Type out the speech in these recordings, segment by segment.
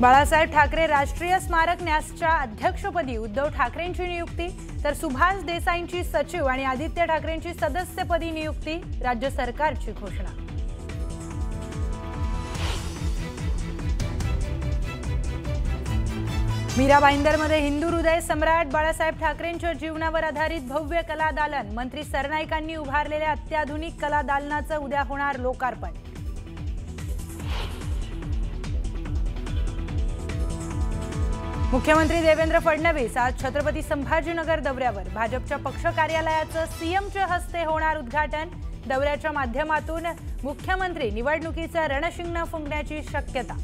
बाळासाहेब ठाकरे राष्ट्रीय स्मारक न्यासच्या अध्यक्षपदी उद्धव ठाकरेंची नियुक्ती, तर सुभाष देसाईंची सचिव आणि आदित्य ठाकरेंची सदस्यपदी नियुक्ती, राज्य सरकारची घोषणा। मीरा भाईंदरमध्ये हिंदू हृदय सम्राट बाळासाहेब ठाकरेंच्या जीवनावर आधारित भव्य कला दालन, मंत्री सरनाईकांनी उभारलेल्या अत्याधुनिक कला दालनाचं उद्या होणार लोकार्पण। मुख्यमंत्री देवेंद्र फडणवीस आज छत्रपती संभाजीनगर दौऱ्यावर, भाजपच्या पक्ष कार्यालयाचं सीएमच्या हस्ते होणार उद्घाटन, दौऱ्याच्या माध्यमातून मुख्यमंत्री निवडणुकीचं रणशिंग फुंकण्याची शक्यता।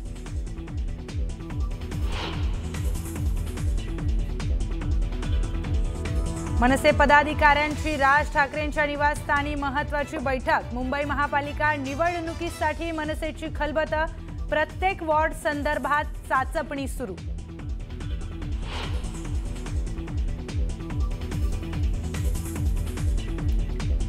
मनसे पदाधिकाऱ्यांची राज ठाकरेंच्या निवासस्थानी महत्त्वाची बैठक, मुंबई महापालिका निवडणुकीसाठी मनसेची खलबतं, प्रत्येक वॉर्ड संदर्भात चाचपणी सुरू।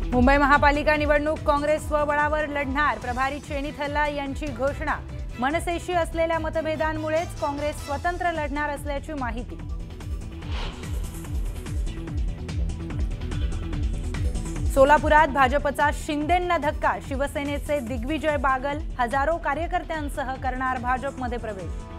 मुंबई महापालिका निवडणूक काँग्रेस स्वबळावर लढणार, प्रभारी चेनिथल्ला यांची घोषणा, मनसेशी असलेल्या मतभेदांमुळेच काँग्रेस स्वतंत्र लढणार असल्याची माहिती। सोलापुरात भाजपचा शिंदेंना धक्का, शिवसेनेचे दिग्विजय बागल हजारो कार्यकर्त्यांसह करणार भाजपमध्ये प्रवेश।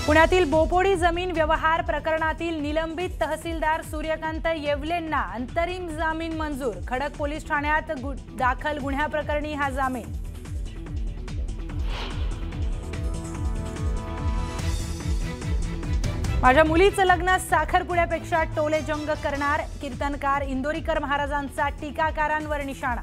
पुण्यातील बोपोडी जमीन व्यवहार प्रकरणातील निलंबित तहसीलदार सूर्यकांत येवलेंना अंतरिम जामीन मंजूर, खडक पोलीस ठाण्यात दाखल गुन्ह्याप्रकरणी हा जामीन। माझ्या मुलीचं लग्न साखरपुड्यापेक्षा टोलेजंग करणार, कीर्तनकार इंदोरीकर महाराजांचा टीकाकारांवर निशाणा।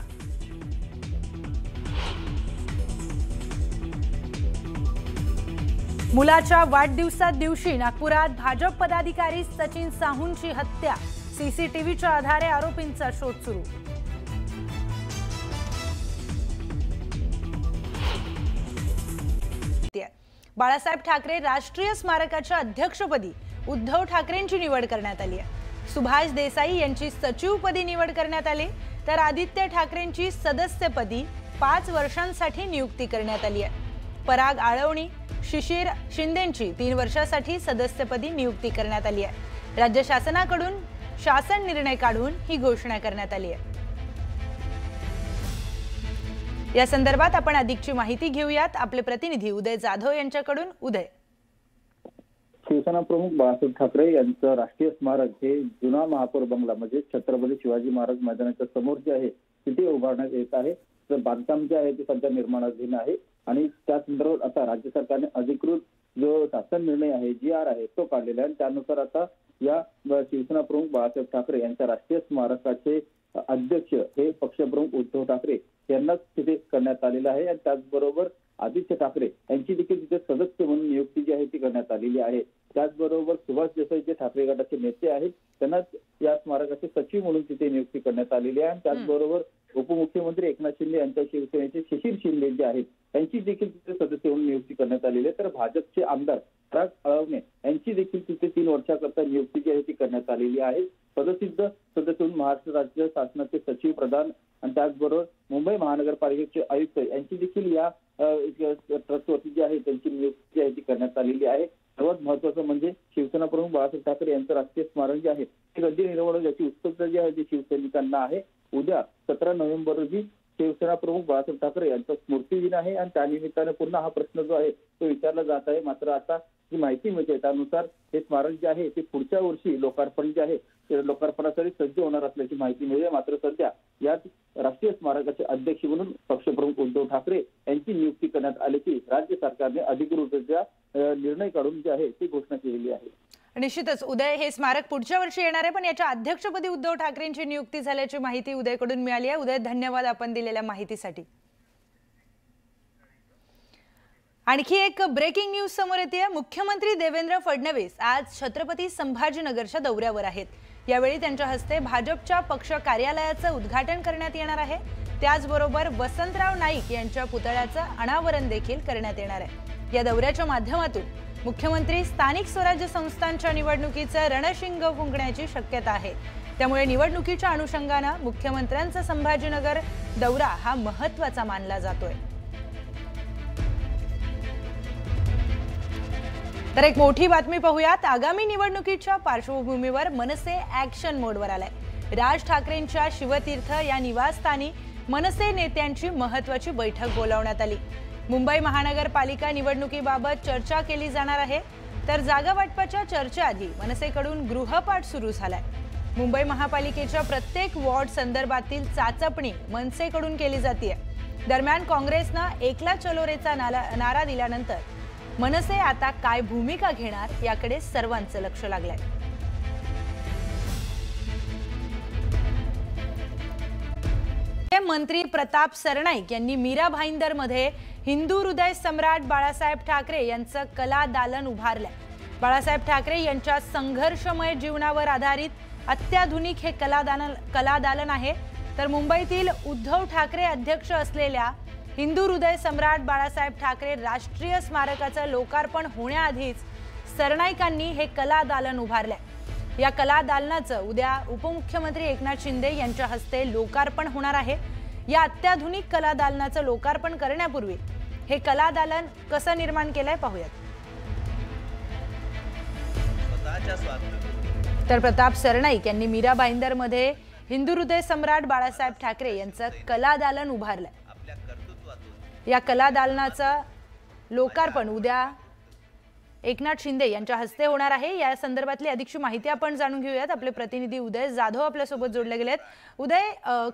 मुलाच्या वाढदिवसा दिवशी नागपुरात भाजप पदाधिकारी सचिन साहूंची हत्या, सीसीटीव्हीच्या आधारे आरोपींचा शोध सुरू। बाळासाहेब ठाकरे राष्ट्रीय स्मारकाच्या अध्यक्षपदी उद्धव ठाकरेंची निवड करण्यात आली आहे। सुभाष देसाई यांची सचिवपदी निवड करण्यात आली, तर आदित्य ठाकरेंची सदस्यपदी 5 वर्षांसाठी नियुक्ती करण्यात आली आहे। पराग आळवणी, शिशिर शिंदेंची 3 वर्षांसाठी सदस्यपदी नियुक्ती करण्यात आली आहे। राज्य शासनाकडून शासन निर्णय काढून ही घोषणा करण्यात आली आहे। या संदर्भात आपण अधिकची माहिती घेऊयात, आपले प्रतिनिधी उदय जाधव यांच्याकडून। उदय, शिवसेना प्रमुख बाळासाहेब ठाकरे यांचं राष्ट्रीय स्मारक हे जुना महापौर बंगला म्हणजे छत्रपती शिवाजी महाराज मैदानाच्या समोर जे आहे तिथे उभारण्यात येत आहे। तर बांधकाम जे आहे ते सध्या निर्माणाधीन आहे आणि त्या संदर्भात आता राज्य सरकारने अधिकृत जो शासन निर्णय आहे GR आहे तो काढलेला आहे। त्यानुसार आता या शिवसेना प्रमुख बाळासाहेब ठाकरे यांच्या राष्ट्रीय स्मारकाचे अध्यक्ष हे पक्षप्रमुख उद्धव ठाकरे यांनाच तिथे करण्यात आलेलं आहे आणि त्याचबरोबर आदित्य ठाकरे यांची देखील तिथे सदस्य म्हणून नियुक्ती जी आहे ती करण्यात आलेली आहे। त्याचबरोबर सुभाष देसाई जे ठाकरे गटाचे नेते आहेत त्यांनाच या स्मारकाचे सचिव म्हणून तिथे नियुक्ती करण्यात आलेली आहे। त्याचबरोबर उपमुख्यमंत्री एकनाथ शिंदे यांच्या शिवसेनेचे शिशिर शिंदे जे आहेत त्यांची देखील तिथे सदस्य म्हणून नियुक्ती करण्यात आलेली आहे। तर भाजपचे आमदार पराग आळवणे यांची देखील तिथे 3 वर्षाकरता नियुक्ती जी आहे ती करण्यात आलेली आहे। पदसिद्ध सदस्य म्हणून महाराष्ट्र राज्य शासनाचे सचिव प्रधान आणि त्याचबरोबर मुंबई महानगरपालिकेचे आयुक्त यांची देखील या ट्रस्टवरती जी आहे त्यांची नियुक्ती जी आहे ती करण्यात आलेली आहे। सर्वात महत्त्वाचं म्हणजे शिवसेना प्रमुख बाळासाहेब ठाकरे यांचं राष्ट्रीय स्मारक जे आहे ते कधी निर्माण याची उत्सुकता जी आहे ती शिवसैनिकांना आहे। उद्या 17 नोव्हेंबर रोजी शिवसेना प्रमुख बाळासाहेब ठाकरे यांचा स्मृती दिन आहे आणि त्यानिमित्ताने पुन्हा हा प्रश्न जो आहे तो विचारला जात आहे। मात्र आता जी माहिती मिळते त्यानुसार हे स्मारक जे आहे ते पुढच्या वर्षी लोकार्पण जे आहे ते लोकार्पणासाठी सज्ज होणार असल्याची माहिती मिळते। मात्र सध्या यात राष्ट्रीय स्मारकाचे अध्यक्ष म्हणून पक्षप्रमुख उद्धव ठाकरे यांची नियुक्ती करण्यात आल्याची राज्य सरकारने अधिकृतरित्या निर्णय काढून जे आहे ती घोषणा केलेली आहे। निश्चितच उदय, हे स्मारक पुढच्या वर्षी येणार आहे, पण याच्या अध्यक्षपदी उद्धव ठाकरेंची नियुक्ती झाल्याची माहिती उदयकडून मिळाली आहे। उदय, धन्यवाद आपण दिलेल्या माहितीसाठी। आणखी एक ब्रेकिंग न्यूज समोर येते। मुख्यमंत्री देवेंद्र फडणवीस आज छत्रपती संभाजीनगरच्या दौऱ्यावर आहेत। यावेळी त्यांच्या हस्ते भाजपच्या पक्ष कार्यालयाचं उद्घाटन करण्यात येणार आहे। त्याचबरोबर वसंतराव नाईक यांच्या पुतळ्याचं अनावरण देखील करण्यात येणार आहे। या दौऱ्याच्या माध्यमातून मुख्यमंत्री स्थानिक स्वराज्य संस्थांच्या निवडणुकीचं रणशिंग फुंकण्याची शक्यता आहे। त्यामुळे निवडणुकीच्या अनुषंगाने मुख्यमंत्र्यांचा संभाजीनगर दौरा हा महत्त्वाचा मानला जातोय। तर एक मोठी बातमी पाहूयात। आगामी निवडणुकीच्या पार्श्वभूमीवर मनसे ॲक्शन मोडवर आलाय। राज ठाकरेंच्या शिवतीर्थ या निवासस्थानी मनसे नेत्यांची महत्त्वाची बैठक बोलावण्यात आली। मुंबई महानगरपालिका निवडणुकीबाबत चर्चा केली जाणार आहे। तर जागा वाटपाच्या चर्चेआधी मनसेकडून गृहपाठ सुरू झालाय। मुंबई महापालिकेच्या प्रत्येक वॉर्ड संदर्भातील चाचपणी मनसेकडून केली जाते। दरम्यान काँग्रेसनं एकला चलो रेचा नारा दिल्यानंतर मनसे आता काय भूमिका घेणार याकडे सर्वांचं लक्ष लागलंय। मंत्री प्रताप सरनाईक यांनी मीरा भाईंदरमध्ये हिंदू हृदय सम्राट बाळासाहेब ठाकरे यांचं कला दालन उभारलंय। बाळासाहेब ठाकरे यांच्या संघर्षमय जीवनावर आधारित अत्याधुनिक हे कला दालन आहे। तर मुंबईतील उद्धव ठाकरे अध्यक्ष असलेल्या हिंदू हृदय सम्राट बाळासाहेब ठाकरे राष्ट्रीय स्मारकाचं लोकार्पण होण्याआधीच सरनाईकांनी हे कला दालन उभारलंय। या कला दालनाचं उद्या उपमुख्यमंत्री एकनाथ शिंदे यांच्या हस्ते लोकार्पण होणार आहे। या अत्याधुनिक कला दालनाचं लोकार्पण करण्यापूर्वी हे कला दालन कसं निर्माण केलंय पाहूयात। तर प्रताप सरनाईक यांनी मीरा भाईंदरमध्ये हिंदू हृदय सम्राट बाळासाहेब ठाकरे यांचं कला दालन उभारलंय। या कला दालनाचं लोकार्पण उद्या एकनाथ शिंदे यांच्या हस्ते होणार आहे। या संदर्भातली अधिकची माहिती आपण जाणून घेऊयात। आपले प्रतिनिधी उदय जाधव आपल्या सोबत जोडले गेलेत। उदय,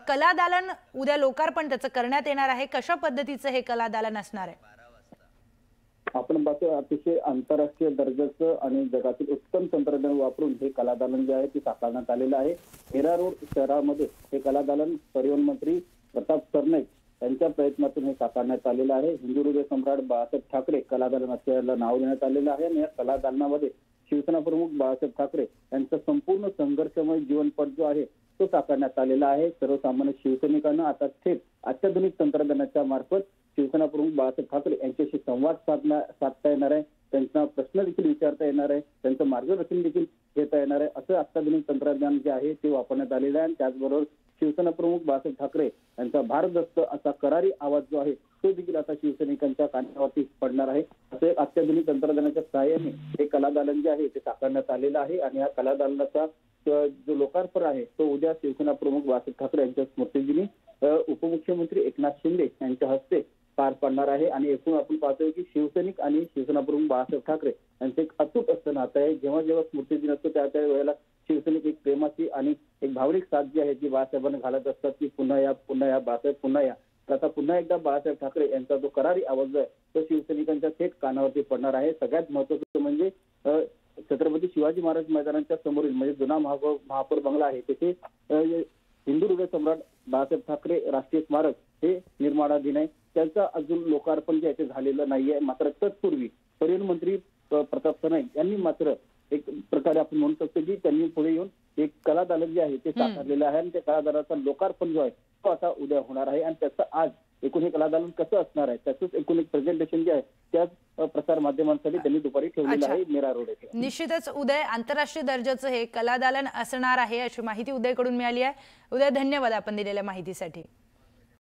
कला दालन उद्या लोकार्पण त्याचं करण्यात येणार आहे, कशा पद्धतीचं हे कला दालन असणार आहे? आपण पाहतो अतिशय आंतरराष्ट्रीय दर्जाचं आणि जगातील उत्तम तंत्रज्ञान वापरून हे कला दालन जे आहे ते साकारण्यात आलेलं आहे। मीरा रोड शहरामध्ये हे कला दालन परिवहन मंत्री प्रताप सरनाईक यांच्या प्रयत्नातून हे साकारण्यात आलेलं आहे। हिंदू हृदय सम्राट बाळासाहेब ठाकरे कला दालन असं नाव देण्यात आलेलं आहे। आणि या कला दालनामध्ये शिवसेना प्रमुख बाळासाहेब ठाकरे यांचा संपूर्ण संघर्षमय जीवनपट जो आहे तो साकारण्यात आलेला आहे। सर्वसामान्य शिवसैनिकांना आता थेट अत्याधुनिक तंत्रज्ञानाच्या मार्फत शिवसेना प्रमुख बाळासाहेब ठाकरे यांच्याशी संवाद साधता येणार आहे, त्यांना प्रश्न देखील विचारता येणार आहे, त्यांचं मार्गदर्शन देखील घेता येणार आहे। असं अत्याधुनिक तंत्रज्ञान जे आहे ते वापरण्यात आलेलं आहे। आणि त्याचबरोबर शिवसेना प्रमुख बाळासाहेब ठाकरे यांचा भारदस्त असा करारी आवाज जो आहे तो देखील आता शिवसैनिकांच्या कानावरती पडणार आहे। असे अत्याधुनिक तंत्रज्ञानाच्या सहाय्याने हे कला दालन जे आहे ते साकारण्यात आलेलं आहे। आणि या कला दालनाचा जो लोकार्पण आहे तो उद्या शिवसेना प्रमुख बाळासाहेब ठाकरे यांच्या स्मृतिदिनी उपमुख्यमंत्री एकनाथ शिंदे यांच्या हस्ते पार पडणार आहे। आणि एकूण आपण पाहतोय की शिवसैनिक आणि शिवसेना प्रमुख बाळासाहेब ठाकरे यांचं एक अतूट असं नातं आहे। जेव्हा जेव्हा स्मृतिदिन असतो त्या वेळेला शिवसैनिक एक प्रेमाची आणि एक भावनिक साथ जी आहे ती बाळासाहेबांना घालत असतात की पुन्हा या बाळासाहेब पुन्हा या। तर आता पुन्हा एकदा बाळासाहेब ठाकरे यांचा जो करारी आवाज जो आहे तो शिवसैनिकांच्या थेट कानावरती पडणार आहे। सगळ्यात महत्त्वाचं म्हणजे छत्रपती शिवाजी महाराज मैदानाच्या समोरील म्हणजे जुना महापौर बंगला आहे तिथे हिंदू हृदय सम्राट बाळासाहेब ठाकरे राष्ट्रीय स्मारक हे निर्माणाधीन आहे। त्यांचं अजून लोकार्पण जे आहे ते झालेलं नाहीये। मात्र तत्पूर्वी परिवहन मंत्री प्रताप सरनाईक यांनी मात्र एक प्रकारे आपण म्हणू शकतो की त्यांनी पुढे येऊन एक कला दालन जे आहे ते साकारलेलं आहे। आणि त्या कला दालनाचं लोकार्पण जो आहे तो आता उद्या होणार आहे। आणि त्याचं आज एकूण हे कला दालन कसं असणार आहे त्याचंच एकूण एक प्रेझेंटेशन जे आहे त्याच प्रसार माध्यमांसाठी त्यांनी दुपारी ठेवलेलं आहे मीरा रोड येथे। निश्चितच उदय, आंतरराष्ट्रीय दर्जाचं हे कला दालन असणार आहे अशी माहिती उदयकडून मिळाली आहे। उदय, धन्यवाद आपण दिलेल्या माहितीसाठी।